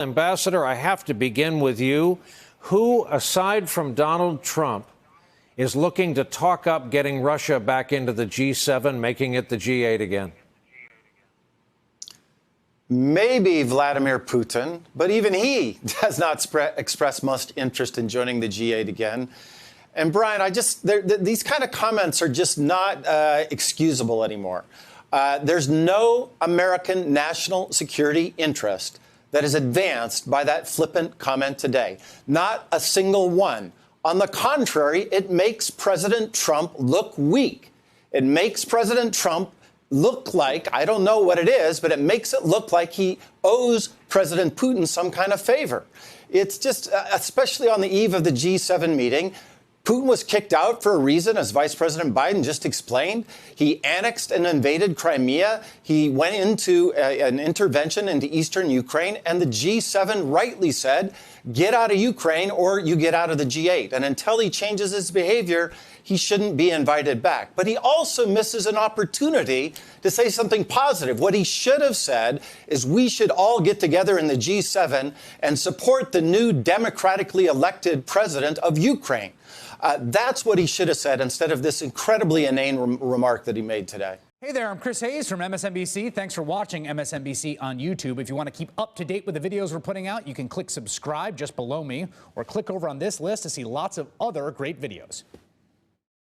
Ambassador, I have to begin with you. Who, aside from Donald Trump, is looking to talk up getting Russia back into the G7, making it the G8 again? Maybe Vladimir Putin, but even he does not express much interest in joining the G8 again. And Brian, these kind of comments are just not excusable anymore. There's no American national security interest that is advanced by that flippant comment today. Not a single one. On the contrary, it makes President Trump look weak. It makes President Trump look like, I don't know what it is, but it makes it look like he owes President Putin some kind of favor. It's just, especially on the eve of the G7 meeting, Putin was kicked out for a reason, as Vice President Biden just explained. He annexed and invaded Crimea. He went into an intervention into eastern Ukraine, and the G7 rightly said, get out of Ukraine or you get out of the G8. And until he changes his behavior, he shouldn't be invited back. But he also misses an opportunity to say something positive. What he should have said is we should all get together in the G7 and support the new democratically elected president of Ukraine. That's what he should have said instead of this incredibly inane remark that he made today. Hey there, I'm Chris Hayes from MSNBC. Thanks for watching MSNBC on YouTube. If you want to keep up to date with the videos we're putting out, you can click subscribe just below me or click over on this list to see lots of other great videos.